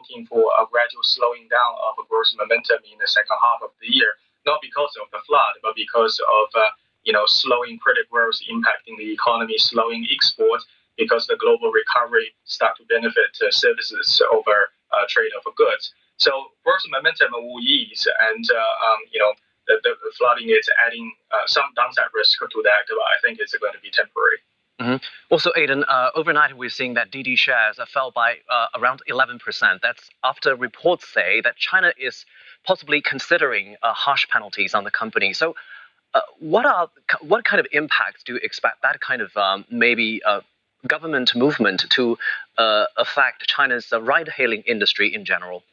pointing for a gradual slowing down of growth momentum in the second half of the year, not because of the flood, but because of slowing credit growth impacting the economy, slowing export, because the global recovery start to benefit services over trade of goods. So growth momentum will ease, and the flooding is adding some downside risk to that, but I think it's going to be temporary. Mm-hmm. Also, Aidan, overnight we're seeing that Didi shares fell by around 11%. That's after reports say that China is possibly considering harsh penalties on the company. So what kind of impacts do you expect that kind of maybe government movement to affect China's ride-hailing industry in general?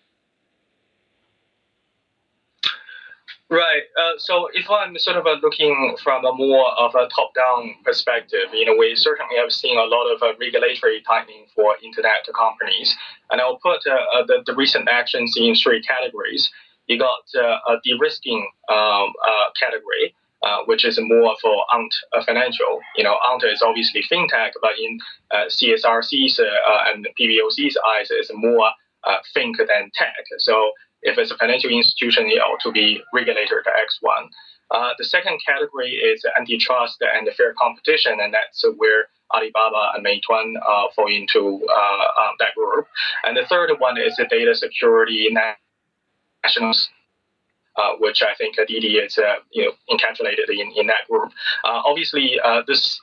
Right. So if I'm sort of looking from a more of a top-down perspective, we certainly have seen a lot of regulatory tightening for internet companies, and I'll put the recent actions in three categories. You got a de-risking category, which is more for Ant Financial. Ant is obviously fintech, but in CSRC's and PBOC's eyes, it's more think than tech. So if it's a financial institution, it ought to be regulated X1. The second category is antitrust and fair competition, and that's where Alibaba and Meituan fall into that group. And the third one is the data security nationals, which I think Didi is encapsulated in that group. Obviously, this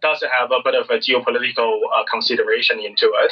does have a bit of a geopolitical consideration into it,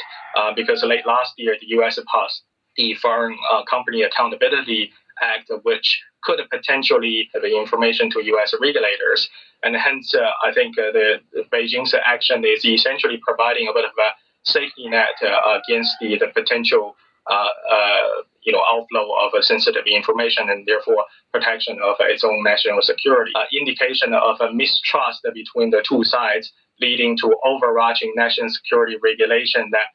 because late last year the U.S. passed the Foreign Company Accountability Act, which could potentially have information to U.S. regulators, and hence I think the Beijing's action is essentially providing a bit of a safety net against the potential outflow of sensitive information, and therefore protection of its own national security. Indication of a mistrust between the two sides, leading to overarching national security regulation that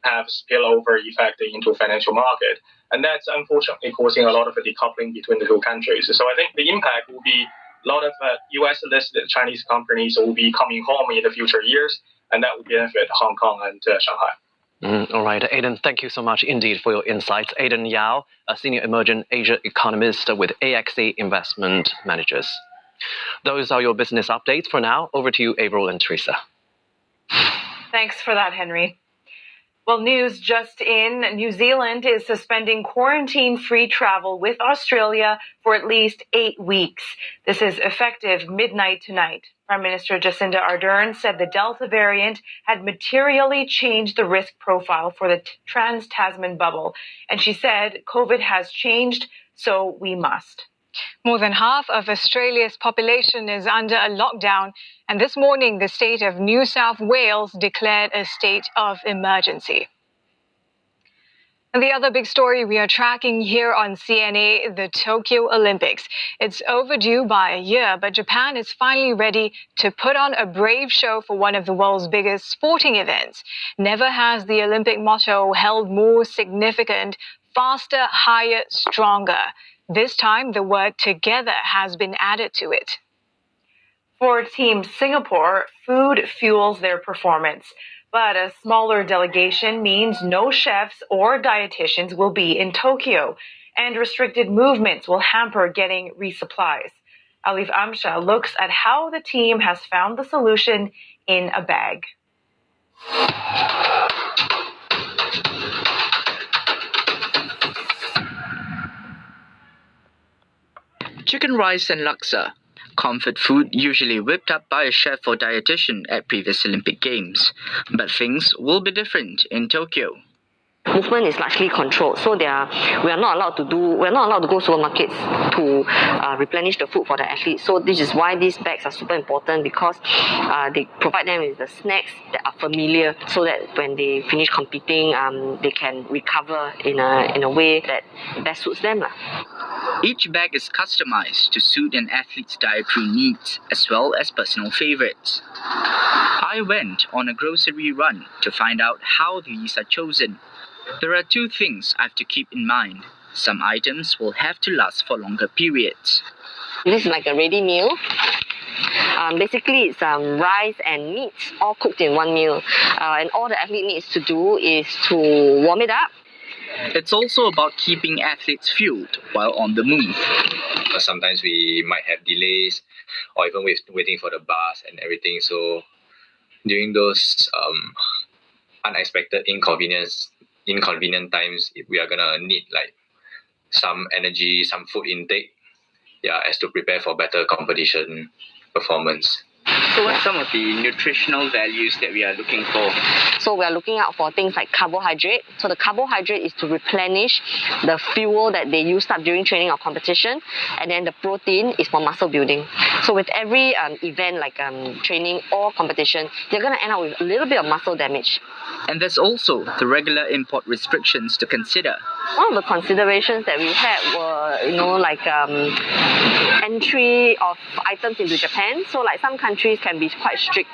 have spillover effect into financial market. And that's unfortunately causing a lot of decoupling between the two countries. So I think the impact will be a lot of US-listed Chinese companies will be coming home in the future years, and that will benefit Hong Kong and Shanghai. All right, Aidan, thank you so much indeed for your insights. Aidan Yao, a senior emerging Asia economist with AXA Investment Managers. Those are your business updates for now. Over to you, Avril and Teresa. Thanks for that, Henry. Well, news just in. New Zealand is suspending quarantine-free travel with Australia for at least 8 weeks. This is effective midnight tonight. Prime Minister Jacinda Ardern said the Delta variant had materially changed the risk profile for the trans-Tasman bubble. And she said, COVID has changed, so we must. More than half of Australia's population is under a lockdown, and this morning the state of New South Wales declared a state of emergency. And the other big story we are tracking here on CNA, the Tokyo Olympics. It's overdue by a year, but Japan is finally ready to put on a brave show for one of the world's biggest sporting events. Never has the Olympic motto held more significant: faster, higher, stronger. This time, the word together has been added to it. For Team Singapore, food fuels their performance, but a smaller delegation means no chefs or dietitians will be in Tokyo, and restricted movements will hamper getting resupplies. Alif Amsha looks at how the team has found the solution in a bag. Chicken rice and laksa, comfort food usually whipped up by a chef or dietitian at previous Olympic Games. But things will be different in Tokyo. Movement is largely controlled, so we are not allowed to go supermarkets to replenish the food for the athletes. So this is why these bags are super important, because they provide them with the snacks that are familiar, so that when they finish competing, they can recover in a way that best suits them. Each bag is customized to suit an athlete's dietary needs as well as personal favorites. I went on a grocery run to find out how these are chosen. There are two things I have to keep in mind. Some items will have to last for longer periods. This is like a ready meal. Basically, it's rice and meats all cooked in one meal. And all the athlete needs to do is to warm it up, It's also about keeping athletes fueled while on the move. Sometimes we might have delays or even waiting for the bus and everything. So during those unexpected inconvenient times, we are gonna need like some energy, some food intake, as to prepare for better competition performance. So what are some of the nutritional values that we are looking for? So we are looking out for things like carbohydrate. So the carbohydrate is to replenish the fuel that they used up during training or competition, and then the protein is for muscle building. So with every event like training or competition, you're going to end up with a little bit of muscle damage. And there's also the regular import restrictions to consider. One of the considerations that we had were, like entry of items into Japan. So like some countries can be quite strict.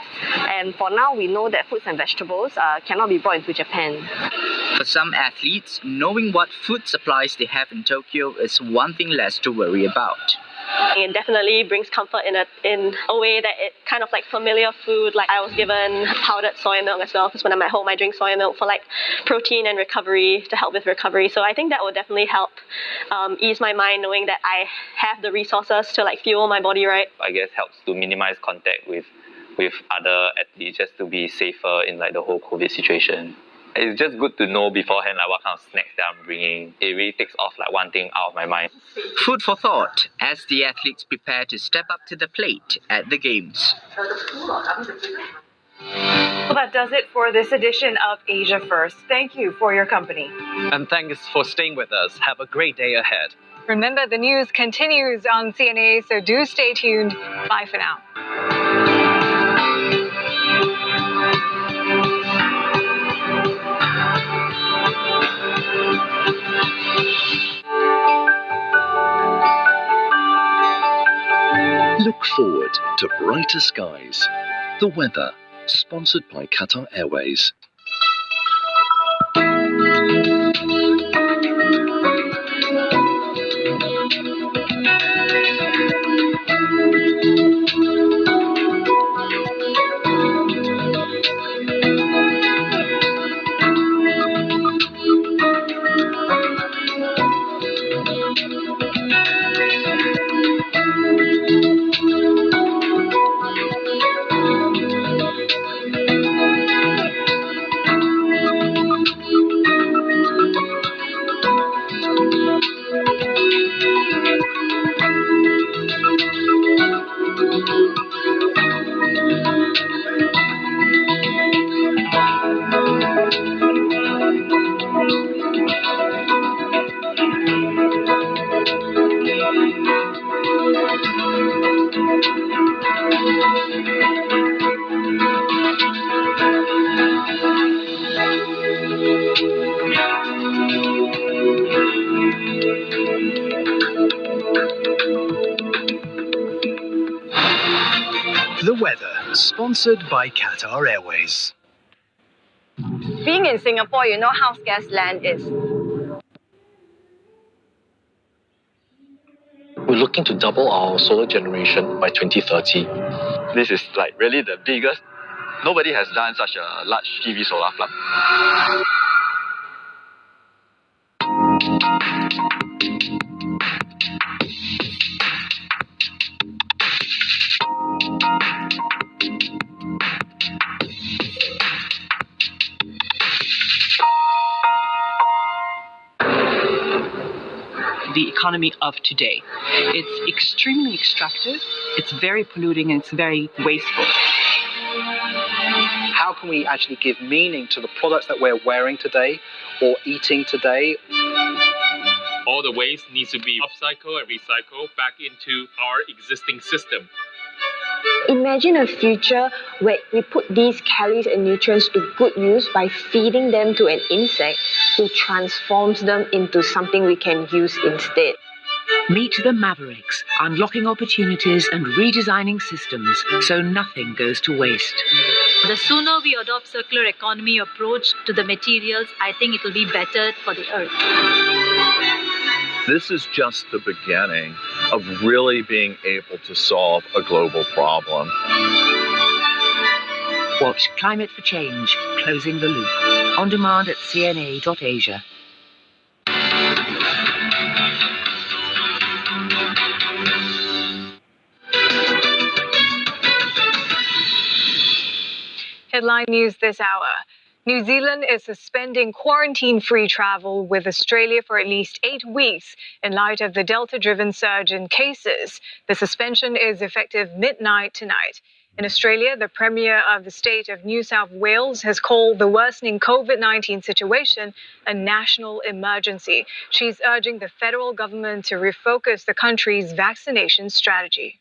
And for now, we know that fruits and vegetables cannot be brought into Japan. For some athletes, knowing what food supplies they have in Tokyo is one thing less to worry about. It definitely brings comfort in a way that it kind of like familiar food. Like I was given powdered soy milk as well, because when I'm at home I drink soy milk for like protein and recovery, to help with recovery. So I think that will definitely help ease my mind, knowing that I have the resources to like fuel my body right. I guess helps to minimize contact with other athletes, just to be safer in like the whole COVID situation. It's just good to know beforehand like what kind of snacks that I'm bringing. It really takes off like one thing out of my mind. Food for thought as the athletes prepare to step up to the plate at the Games. Well, that does it for this edition of Asia First. Thank you for your company. And thanks for staying with us. Have a great day ahead. Remember, the news continues on CNA, so do stay tuned. Bye for now. Look forward to brighter skies. The weather, sponsored by Qatar Airways. The weather, sponsored by Qatar Airways. Being in Singapore, you know how scarce land is. We're looking to double our solar generation by 2030. This is like really the biggest. Nobody has done such a large PV solar plant. The economy of today. It's extremely extractive, it's very polluting, and it's very wasteful. How can we actually give meaning to the products that we're wearing today or eating today? All the waste needs to be upcycled and recycled back into our existing system. Imagine a future where we put these calories and nutrients to good use by feeding them to an insect who transforms them into something we can use instead. Meet the Mavericks, unlocking opportunities and redesigning systems so nothing goes to waste. The sooner we adopt circular economy approach to the materials, I think it will be better for the earth. This is just the beginning of really being able to solve a global problem. Watch Climate for Change, Closing the Loop. On demand at cna.asia. Headline news this hour. New Zealand is suspending quarantine-free travel with Australia for at least 8 weeks in light of the Delta-driven surge in cases. The suspension is effective midnight tonight. In Australia, the Premier of the state of New South Wales has called the worsening COVID-19 situation a national emergency. She's urging the federal government to refocus the country's vaccination strategy.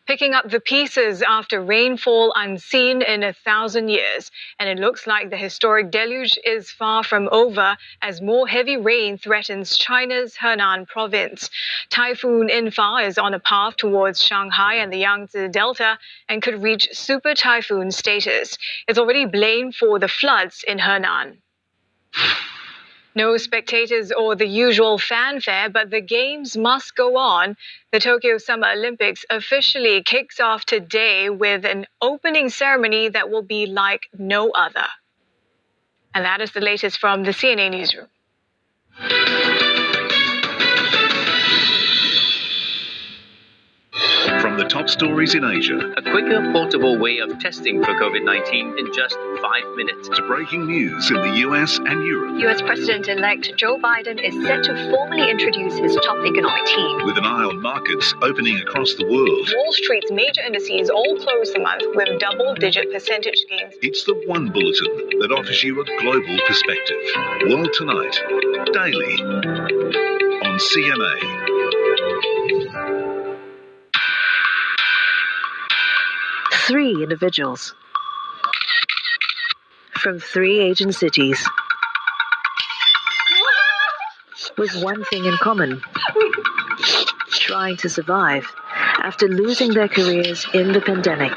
Picking up the pieces after rainfall unseen in 1,000 years. And it looks like the historic deluge is far from over as more heavy rain threatens China's Henan province. Typhoon Infa is on a path towards Shanghai and the Yangtze Delta and could reach super typhoon status. It's already blamed for the floods in Henan. No spectators or the usual fanfare, but the games must go on. The Tokyo Summer Olympics officially kicks off today with an opening ceremony that will be like no other. And that is the latest from the CNA Newsroom. From the top stories in Asia, a quicker, portable way of testing for COVID-19 in just 5 minutes. To breaking news in the US and Europe. US President-elect Joe Biden is set to formally introduce his top economic team. With an eye on markets opening across the world. Wall Street's major indices all closed the month with double-digit percentage gains. It's the one bulletin that offers you a global perspective. World Tonight, daily, on CNA. Three individuals from 3 Asian cities with one thing in common: trying to survive after losing their careers in the pandemic.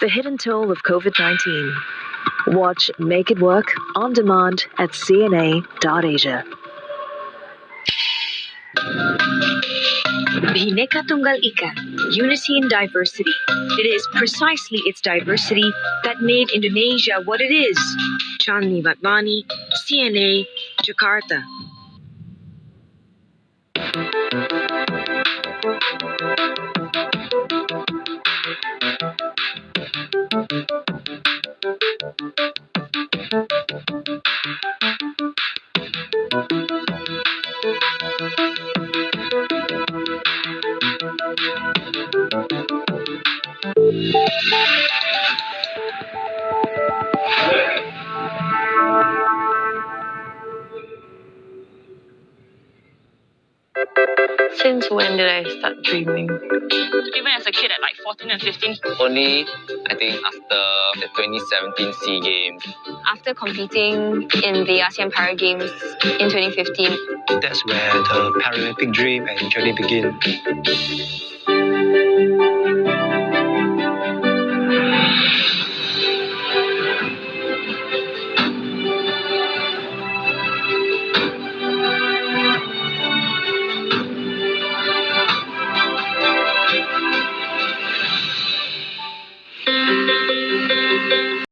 The hidden toll of COVID-19. Watch Make It Work on demand at cna.asia. Bhinneka Tunggal Ika, unity in diversity. It is precisely its diversity that made Indonesia what it is. Chandni Vatmani, CNA, Jakarta. Since when did I start dreaming? Even as a kid at like 14 and 15. Only, I think, after the 2017 SEA Games. After competing in the ASEAN Para Games in 2015. That's where the Paralympic dream and journey begin.